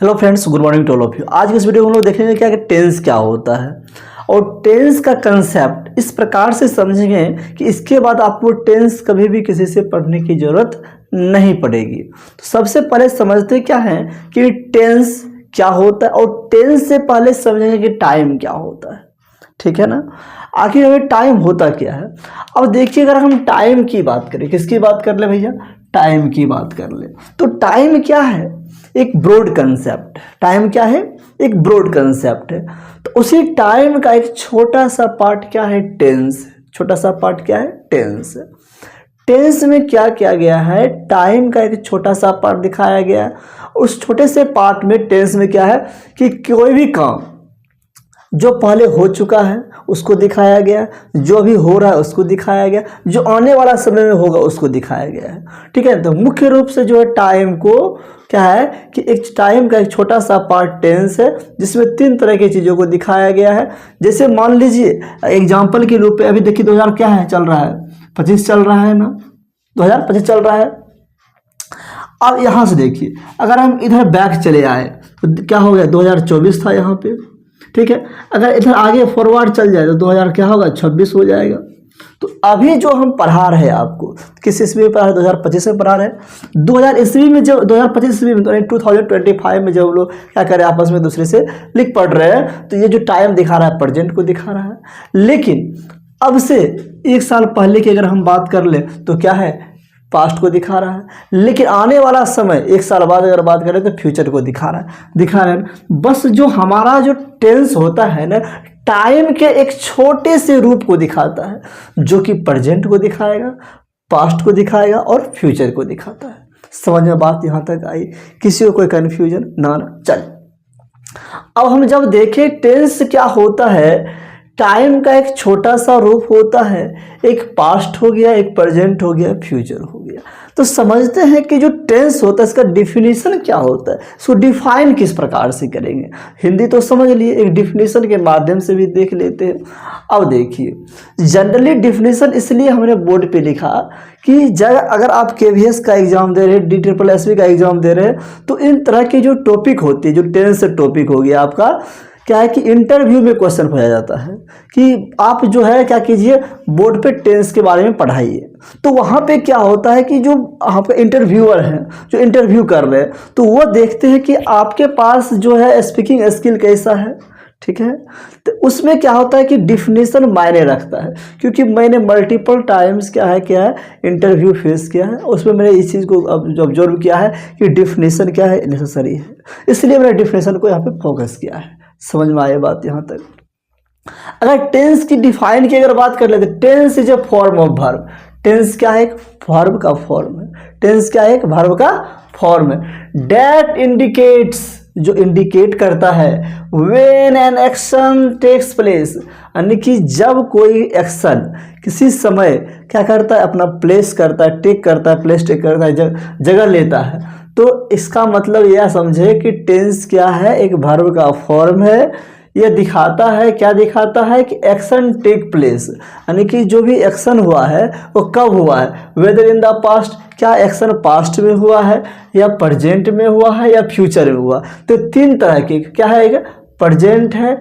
Hello friends, good morning to all of you. आज की इस वीडियो में हम लोग देखेंगे क्या कि टेंस क्या होता है और टेंस का कंसेप्ट इस प्रकार से समझेंगे कि इसके बाद आपको टेंस कभी भी किसी से पढ़ने की ज़रूरत नहीं पड़ेगी। तो सबसे पहले समझते क्या है कि टेंस क्या होता है और टेंस से पहले समझेंगे कि टाइम क्या होता है। ठीक है ना। आखिर हमें टाइम होता क्या है। अब देखिए, अगर हम टाइम की बात करें, किसकी बात कर ले भैया, टाइम की बात कर ले, तो टाइम क्या है, एक ब्रॉड कंसेप्ट। टाइम क्या है, एक ब्रॉड कंसेप्ट है। तो उसी टाइम का एक छोटा सा पार्ट क्या है, टेंस। छोटा सा पार्ट क्या है, टेंस। टेंस में क्या किया गया है, टाइम का एक छोटा सा पार्ट दिखाया गया है। उस छोटे से पार्ट में टेंस में क्या है कि कोई भी काम जो पहले हो चुका है उसको दिखाया गया, जो अभी हो रहा है उसको दिखाया गया, जो आने वाला समय में होगा उसको दिखाया गया है। ठीक है। तो मुख्य रूप से जो है टाइम को क्या है कि एक टाइम का एक छोटा सा पार्ट टेंस है, जिसमें तीन तरह की चीज़ों को दिखाया गया है। जैसे मान लीजिए एग्जाम्पल के रूप में, अभी देखिए 2000 क्या है, चल रहा है 25 चल रहा है ना, 2025 चल रहा है। अब यहाँ से देखिए, अगर हम इधर बैक चले आए तो क्या हो गया, 2024 था यहाँ पे। ठीक है। अगर इधर आगे फॉरवर्ड चल जाए तो 2000 क्या होगा, 26 हो जाएगा। तो अभी जो हम पढ़ा रहे हैं आपको, किस ईस्वी में पढ़ा रहे, 2025 में पढ़ा रहे हैं। 2000 ईस्वी में, जब 2025 ईस्वी में, 2025 में जब लोग क्या करें, आपस में दूसरे से लिख पढ़ रहे हैं, तो ये जो टाइम दिखा रहा है प्रेजेंट को दिखा रहा है। लेकिन अब से एक साल पहले की अगर हम बात कर ले तो क्या है, पास्ट को दिखा रहा है। लेकिन आने वाला समय एक साल बाद अगर बात करें तो फ्यूचर को दिखा रहा है। बस जो हमारा जो टेंस होता है ना, टाइम के एक छोटे से रूप को दिखाता है, जो कि प्रेजेंट को दिखाएगा, पास्ट को दिखाएगा और फ्यूचर को दिखाता है। समझ में बात यहाँ तक आई, किसी को कोई कन्फ्यूजन ना चल। अब हम जब देखें टेंस क्या होता है, टाइम का एक छोटा सा रूप होता है, एक पास्ट हो गया, एक प्रेजेंट हो गया, फ्यूचर हो गया। तो समझते हैं कि जो टेंस होता है इसका डिफिनीशन क्या होता है, इसको डिफाइन किस प्रकार से करेंगे। हिंदी तो समझ लिए, एक डिफिनीशन के माध्यम से भी देख लेते हैं। अब देखिए, जनरली डिफिनीशन इसलिए हमने बोर्ड पे लिखा कि अगर आप KVS का एग्जाम दे रहे हैं, DSSB का एग्जाम दे रहे हैं, तो इन तरह की जो टॉपिक होती है, जो टेंस से टॉपिक हो गया आपका, क्या है कि इंटरव्यू में क्वेश्चन पूछा जाता है कि आप जो है क्या कीजिए, बोर्ड पे टेंस के बारे में पढ़ाइए। तो वहाँ पे क्या होता है कि जो आपके इंटरव्यूअर हैं, जो इंटरव्यू कर रहे हैं, तो वो देखते हैं कि आपके पास जो है स्पीकिंग स्किल कैसा है। ठीक है। तो उसमें क्या होता है कि डिफिनीशन मायने रखता है, क्योंकि मैंने मल्टीपल टाइम्स क्या है इंटरव्यू फेस किया है, उसमें मैंने इस चीज़ को ऑब्जर्व किया है कि डिफिनीशन क्या है, नेसेसरी है। इसलिए मैंने डिफिनीशन को यहाँ पे फोकस किया है। समझ में आए बात यहाँ तक। अगर टेंस की डिफाइन की अगर बात कर लेते, tense is a form of verb. Tense क्या है, एक वर्ब का फॉर्म है। टेंस क्या है, एक वर्ब का फॉर्म है। डेट इंडिकेट्स, जो इंडिकेट करता है when an action takes place, यानी कि जब कोई एक्शन किसी समय क्या करता है, अपना प्लेस करता है, टेक करता है, प्लेस टेक करता है, जगह लेता है। तो इसका मतलब यह समझे कि टेंस क्या है, एक वर्ब का फॉर्म है। यह दिखाता है, क्या दिखाता है कि एक्शन टेक प्लेस, यानी कि जो भी एक्शन हुआ है वो कब हुआ है, वेदर इन द पास्ट, क्या एक्शन पास्ट में हुआ है या प्रेजेंट में हुआ है या फ्यूचर में हुआ। तो तीन तरह के क्या है, एक प्रेजेंट है,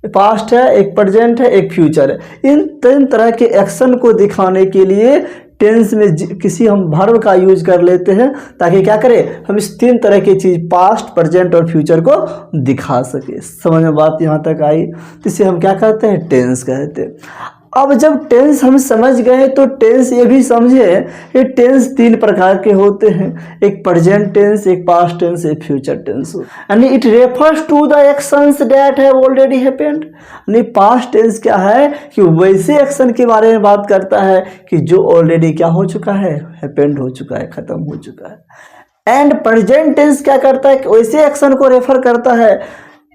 पास्ट है, एक प्रेजेंट है, एक फ्यूचर है। इन तीन तरह के एक्शन को दिखाने के लिए टेंस में किसी हम वर्ब का यूज कर लेते हैं, ताकि क्या करें, हम इस तीन तरह की चीज पास्ट, प्रेजेंट और फ्यूचर को दिखा सके। समझ में बात यहाँ तक आई। तो इसे हम क्या कहते हैं, टेंस कहते हैं। अब जब टेंस हम समझ गए तो टेंस ये भी समझे कि टेंस तीन प्रकार के होते हैं, एक प्रेजेंट टेंस, एक पास्ट टेंस, एक फ्यूचर टेंस। यानी it refers to the actions that have already happened. यानी पास्ट टेंस क्या है कि वैसे एक्शन के बारे में बात करता है कि जो ऑलरेडी क्या हो चुका है, हैपेंड हो चुका है, खत्म हो चुका है। एंड प्रेजेंट टेंस क्या करता है कि वैसे एक्शन को रेफर करता है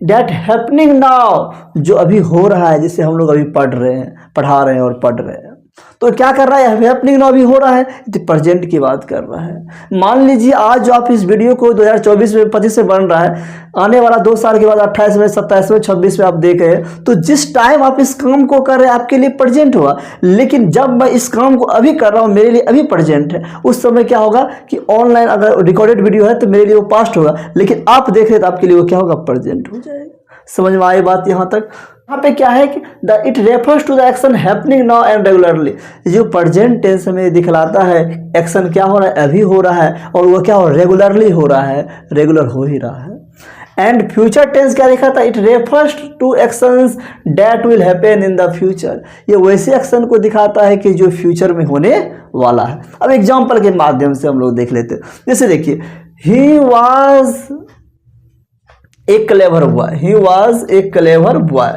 डेट हैपनिंग नाउ, जो अभी हो रहा है, जिसे हम लोग अभी पढ़ा रहे हैं और पढ़ रहे हैं। तो क्या कर रहा है, हैपनिंग नाउ अभी हो रहा है, तो प्रेजेंट की बात कर रहा है। मान लीजिए आज जो आप इस वीडियो को 2024 में 25 में बन रहा है, आने वाला 2 साल के बाद 28 में 27 में 26 में आप देख रहे हैं, तो जिस टाइम आप इस काम को कर रहे हैं आपके लिए प्रेजेंट हुआ। लेकिन जब मैं इस काम को अभी कर रहा हूँ मेरे लिए अभी प्रेजेंट है, उस समय क्या होगा कि ऑनलाइन अगर रिकॉर्डेड वीडियो है तो मेरे लिए वो पास्ट होगा, लेकिन आप देख रहे हैं तो आपके लिए वो क्या होगा, प्रेजेंट हो जाएगा। समझ में आई बात यहाँ तक। यहाँ पे क्या है कि it refers to the action happening now and regularly. जो प्रेजेंट टेंस में दिखलाता है एक्शन क्या हो रहा है, अभी हो रहा है, और वो क्या हो, रेगुलरली हो रहा है, रेगुलर हो ही रहा है। एंड फ्यूचर टेंस क्या दिखाता है, it refers to actions that will happen in the future. ये वैसे एक्शन को दिखाता है कि जो फ्यूचर में होने वाला है। अब एग्जाम्पल के माध्यम से हम लोग देख लेते हैं। जैसे देखिए, he was a clever boy, he was a clever boy,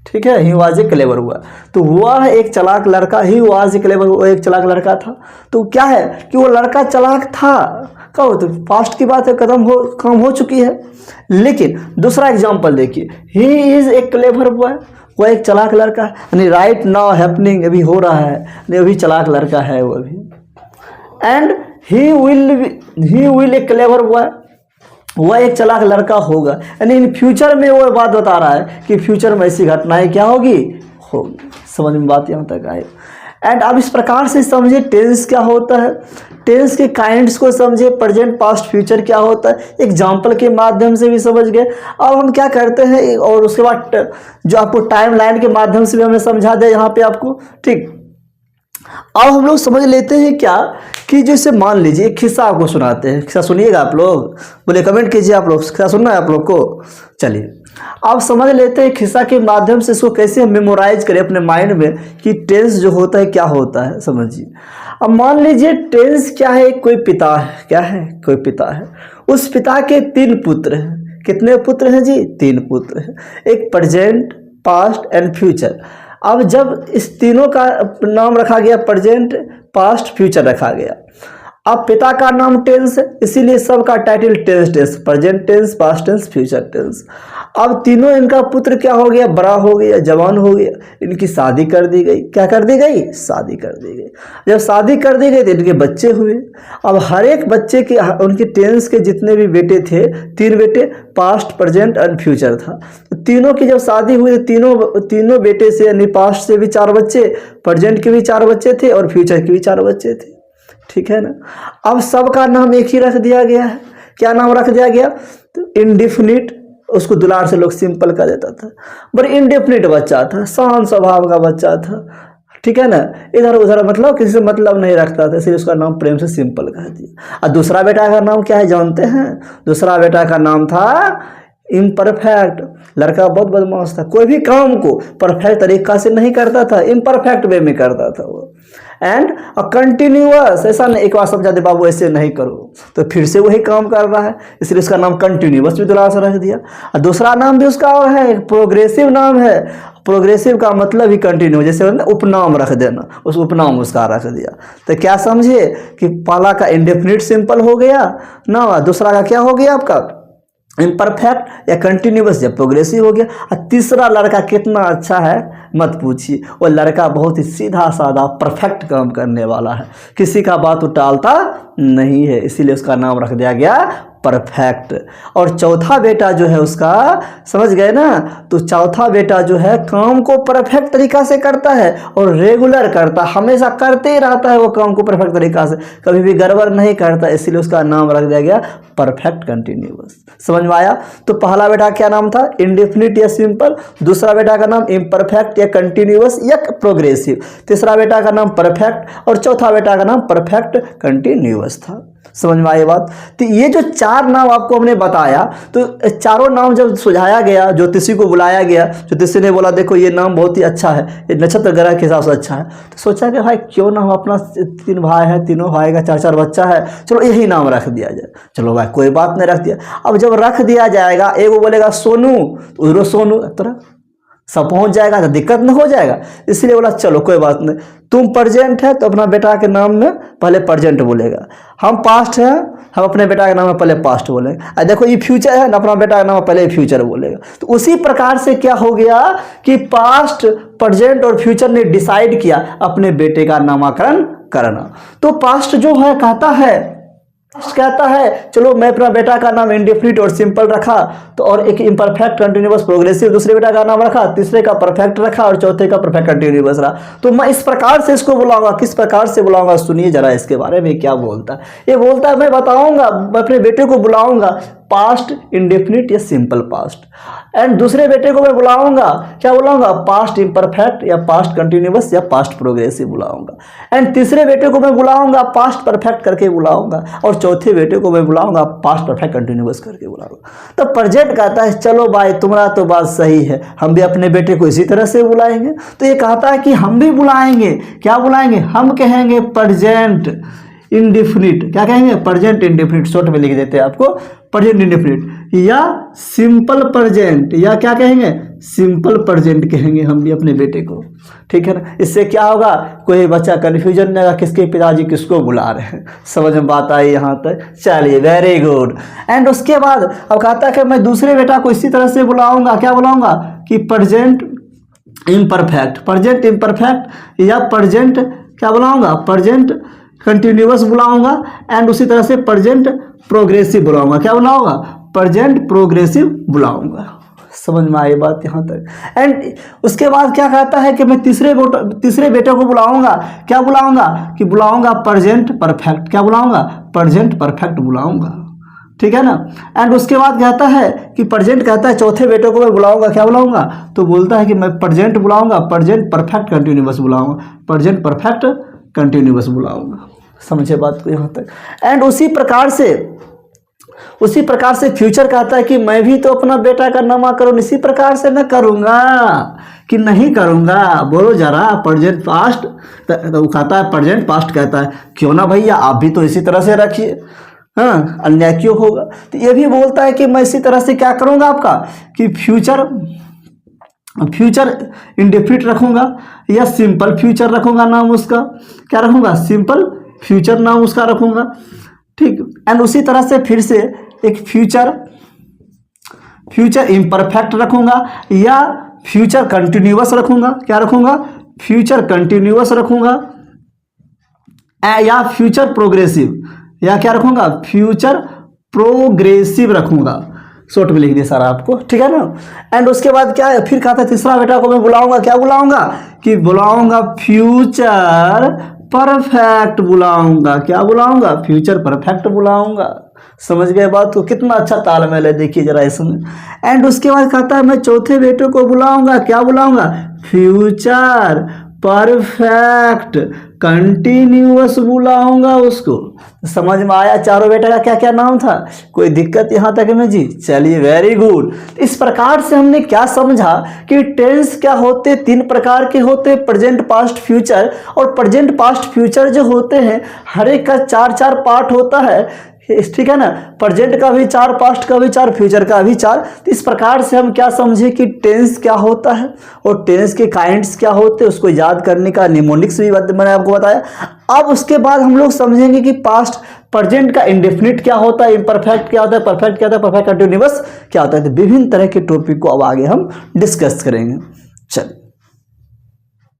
ठीक है, he was a clever boy, तो वह एक चालाक लड़का, ही वॉज ए क्लेवर, वो एक चालाक लड़का था। तो क्या है कि वो लड़का चालाक था, कब, तो पास्ट की बात है, काम हो चुकी है। लेकिन दूसरा एग्जांपल देखिए, he is a clever boy, वो एक चालाक लड़का है, यानी राइट नाउ हैपनिंग, अभी हो रहा है, नहीं अभी चालाक लड़का है वो अभी। And he will A clever boy, वह एक चालाक लड़का होगा, यानी इन फ्यूचर में वो बात बता रहा है कि फ्यूचर में ऐसी घटनाएं क्या होगी। समझ में बात यहाँ तक आए। एंड अब इस प्रकार से समझे टेंस क्या होता है, टेंस के काइंड्स को समझे, प्रेजेंट पास्ट फ्यूचर क्या होता है, एग्जाम्पल के माध्यम से भी समझ गए। अब हम क्या करते हैं, और उसके बाद जो आपको टाइम लाइन के माध्यम से भी हमने समझा दिया यहाँ पे आपको, ठीक। अब हम लोग समझ लेते हैं क्या कि जैसे मान लीजिए एक किस्सा आपको सुनाते हैं, किस्सा सुनिएगा आप लोग, बोले कमेंट कीजिए आप लोग, किस्सा सुनना है आप लोग को। चलिए आप समझ लेते हैं किस्सा के माध्यम से इसको कैसे हम मेमोराइज करें अपने माइंड में कि टेंस जो होता है क्या होता है, समझिए। अब मान लीजिए टेंस क्या है, कोई पिता है, क्या है, कोई पिता है, उस पिता के 3 पुत्र हैं। कितने पुत्र हैं जी, 3 पुत्र हैं, एक प्रेजेंट, पास्ट एंड फ्यूचर। अब जब इस तीनों का नाम रखा गया, प्रेजेंट, पास्ट, फ्यूचर रखा गया। अब पिता का नाम टेंस है, इसीलिए सबका title tense tense, present tense, past tense, future tense. अब तीनों इनका पुत्र क्या हो गया, बड़ा हो गया, जवान हो गया, इनकी शादी कर दी गई। क्या कर दी गई, शादी कर दी गई। जब शादी कर दी गई तो इनके बच्चे हुए। अब हर एक बच्चे के, उनके टेंस के जितने भी बेटे थे, 3 बेटे, पास्ट, प्रेजेंट एंड फ्यूचर था। तो तीनों की जब शादी हुई तो तीनों बेटे से, यानी पास्ट से भी 4 बच्चे, प्रेजेंट के भी 4 बच्चे थे और फ्यूचर के भी 4 बच्चे थे, ठीक है ना। अब सबका नाम एक ही रख दिया गया है। क्या नाम रख दिया गया, तो इंडेफिनिट, उसको दुलार से लोग सिंपल कर देता था, पर इंडेफिनिट बच्चा था, शांत स्वभाव का बच्चा था, ठीक है ना, इधर उधर मतलब किसी से मतलब नहीं रखता था, इसलिए उसका नाम प्रेम से सिंपल कर दिया। और दूसरा बेटा का नाम क्या है जानते हैं, दूसरा बेटा का नाम था इम्परफेक्ट। लड़का बहुत बदमाश था, कोई भी काम को परफेक्ट तरीका से नहीं करता था, इम्परफेक्ट वे में करता था वो। एंड कंटिन्यूअस, ऐसा नहीं एक बार समझा दे बाबू ऐसे नहीं करो तो फिर से वही काम कर रहा है, इसलिए उसका नाम कंटिन्यूअस भी दुलार से रख दिया। और दूसरा नाम भी उसका और है, प्रोग्रेसिव नाम है। प्रोग्रेसिव का मतलब ही कंटिन्यू, जैसे उपनाम रख देना, उस उपनाम उसका रख दिया। तो क्या समझे कि पहला का इंडेफिनिट सिंपल हो गया ना, दूसरा का क्या हो गया आपका इम्परफेक्ट या कंटिन्यूअस या प्रोग्रेसिव हो गया। और तीसरा लड़का कितना अच्छा है मत पूछिए, वो लड़का बहुत ही सीधा साधा परफेक्ट काम करने वाला है, किसी का बात वो टालता नहीं है, इसीलिए उसका नाम रख दिया गया परफेक्ट। और चौथा बेटा जो है उसका, समझ गए ना, तो चौथा बेटा जो है काम को परफेक्ट तरीका से करता है और रेगुलर करता, हमेशा करते ही रहता है वो काम को परफेक्ट तरीका से, कभी भी गड़बड़ नहीं करता, इसलिए उसका नाम रख दिया गया परफेक्ट कंटिन्यूअस। समझ में आया। तो पहला बेटा क्या नाम था, इंडेफिनिट या सिंपल, दूसरा बेटा का नाम इम्परफेक्ट या कंटिन्यूअस या प्रोग्रेसिव, तीसरा बेटा का नाम परफेक्ट और चौथा बेटा का नाम परफेक्ट कंटिन्यूअस था। समझ में आई बात। तो ये जो 4 नाम आपको हमने बताया, तो चारों नाम जब सुझाया गया, ज्योतिषी को बुलाया गया, ज्योतिषी ने बोला देखो ये नाम बहुत ही अच्छा है, ये नक्षत्र ग्रह के हिसाब से अच्छा है, तो सोचा कि भाई क्यों ना हम अपना 3 भाई है, तीनों भाई का 4-4 बच्चा है, चलो यही नाम रख दिया जाए। चलो भाई कोई बात नहीं, रख दिया। अब जब रख दिया जाएगा, एगो बोलेगा सोनू, उधरो सोनू, सब पहुंच जाएगा तो दिक्कत न हो जाएगा, इसलिए बोला चलो कोई बात नहीं, तुम प्रेजेंट है तो अपना बेटा के नाम में पहले प्रेजेंट बोलेगा, हम पास्ट है हम अपने बेटा के नाम में पहले पास्ट बोलेंगे, देखो ये फ्यूचर है ना, अपना बेटा के नाम में पहले फ्यूचर बोलेगा। तो उसी प्रकार से क्या हो गया कि पास्ट प्रेजेंट और फ्यूचर ने डिसाइड किया अपने बेटे का नामकरण करना। तो पास्ट जो है कहता है चलो मैं अपना बेटा का नाम इंडेफिनिट और सिंपल रखा, तो और एक इम्परफेक्ट कंटिन्यूअस प्रोग्रेसिव दूसरे बेटा का नाम रखा, तीसरे का परफेक्ट रखा और चौथे का परफेक्ट कंटिन्यूअस रहा। तो मैं इस प्रकार से इसको बुलाऊंगा, किस प्रकार से बुलाऊंगा सुनिए जरा इसके बारे में क्या बोलता है। ये बोलता है मैं बताऊंगा, मैं अपने बेटे को बुलाऊंगा पास्ट इंडेफिनिट या सिंपल पास्ट, एंड दूसरे बेटे को मैं बुलाऊंगा क्या बुलाऊंगा, पास्ट इम्परफेक्ट या पास्ट कंटिन्यूअस या पास्ट प्रोग्रेसिव बुलाऊंगा, एंड तीसरे बेटे को मैं बुलाऊंगा पास्ट परफेक्ट करके बुलाऊंगा, और चौथे बेटे को मैं बुलाऊंगा पास्ट परफेक्ट कंटिन्यूअस करके बुलाऊंगा। तो प्रेजेंट कहता है चलो भाई तुम्हारा तो बात सही है, हम भी अपने बेटे को इसी तरह से बुलाएंगे। तो ये कहता है कि हम भी बुलाएंगे, क्या बुलाएंगे, हम कहेंगे प्रेजेंट इंडेफिनिट, क्या कहेंगे, प्रेजेंट इंडेफिनिट, शॉर्ट में लिख देते हैं आपको, प्रेजेंट इंडेफिनिट या सिंपल प्रेजेंट, या क्या कहेंगे, सिंपल प्रेजेंट कहेंगे हम भी अपने बेटे को, ठीक है ना। इससे क्या होगा, कोई बच्चा कन्फ्यूजन नहीं होगा किसके पिताजी किसको बुला रहे हैं, समझ में बात आई यहाँ तक, चलिए वेरी गुड। एंड उसके बाद अब कहता है कि मैं दूसरे बेटा को इसी तरह से बुलाऊंगा, क्या बुलाऊंगा कि प्रेजेंट इम्परफेक्ट या प्रेजेंट क्या बुलाऊंगा, प्रेजेंट कंटिन्यूअस बुलाऊंगा, एंड उसी तरह से प्रेजेंट प्रोग्रेसिव बुलाऊंगा, क्या बुलाऊंगा, प्रेजेंट प्रोग्रेसिव बुलाऊंगा। समझ में आई बात यहाँ तक। एंड उसके बाद क्या कहता है कि मैं तीसरे बेटे को बुलाऊंगा, क्या बुलाऊंगा कि बुलाऊंगा प्रेजेंट परफेक्ट, क्या बुलाऊंगा, प्रेजेंट परफेक्ट बुलाऊंगा, ठीक है ना। एंड उसके बाद कहता है कि प्रेजेंट कहता है चौथे बेटे को मैं बुलाऊंगा, क्या बुलाऊंगा, तो बोलता है कि मैं प्रेजेंट बुलाऊंगा प्रेजेंट परफेक्ट कंटिन्यूअस बुलाऊंगा, प्रेजेंट परफेक्ट कंटिन्यूअस बुलाऊंगा। समझे बात को यहाँ तक। एंड उसी प्रकार से फ्यूचर कहता है कि मैं भी तो अपना बेटा का नामकरण इसी प्रकार से न करूंगा कि नहीं करूंगा, बोलो जरा, प्रेजेंट पास्ट तो कहता है, प्रेजेंट पास्ट कहता है क्यों ना भैया आप भी तो इसी तरह से रखिए, हाँ अन्याय क्यों होगा। तो ये भी बोलता है कि मैं इसी तरह से क्या करूंगा आपका कि फ्यूचर इंडेफिनिट रखूंगा या सिंपल फ्यूचर रखूंगा, नाम उसका क्या रखूंगा, सिंपल फ्यूचर नाम उसका रखूंगा, ठीक। एंड उसी तरह से फिर से एक फ्यूचर इम्परफेक्ट रखूंगा या फ्यूचर कंटिन्यूअस रखूंगा, क्या रखूंगा, फ्यूचर कंटिन्यूअस रखूंगा, या फ्यूचर प्रोग्रेसिव, या क्या रखूंगा, फ्यूचर प्रोग्रेसिव रखूंगा, शॉर्ट में लिख दिया सारा आपको, ठीक है ना। एंड उसके बाद क्या है, फिर कहा था तीसरा बेटा को मैं बुलाऊंगा, क्या बुलाऊंगा कि बुलाऊंगा फ्यूचर परफेक्ट बुलाऊंगा, क्या बुलाऊंगा, फ्यूचर परफेक्ट बुलाऊंगा। समझ गए बात को, कितना अच्छा तालमेल है देखिए जरा इसमें। एंड उसके बाद कहता है मैं चौथे बेटे को बुलाऊंगा, क्या बुलाऊंगा, फ्यूचर परफेक्ट कंटिन्यूअस बुलाऊंगा उसको। समझ में आया चारों बेटा का क्या क्या नाम था, कोई दिक्कत यहाँ तक में जी, चलिए वेरी गुड। इस प्रकार से हमने क्या समझा कि टेंस क्या होते, तीन प्रकार के होते, प्रेजेंट पास्ट फ्यूचर, और प्रेजेंट पास्ट फ्यूचर जो होते हैं हर एक का चार चार पार्ट होता है, ठीक है ना, प्रेजेंट का भी चार, पास्ट का भी चार, फ्यूचर का भी चार। तो इस प्रकार से हम क्या समझे कि टेंस क्या होता है और टेंस के काइंड्स क्या होते हैं, उसको याद करने का निमोनिक्स भी मैंने आपको बताया। अब उसके बाद हम लोग समझेंगे कि पास्ट प्रेजेंट का इंडेफिनिट क्या होता है, इम्परफेक्ट क्या होता है, परफेक्ट क्या होता है, परफेक्ट कंटिन्यूअस क्या होता है। तो विभिन्न तरह के टॉपिक को अब आगे हम डिस्कस करेंगे।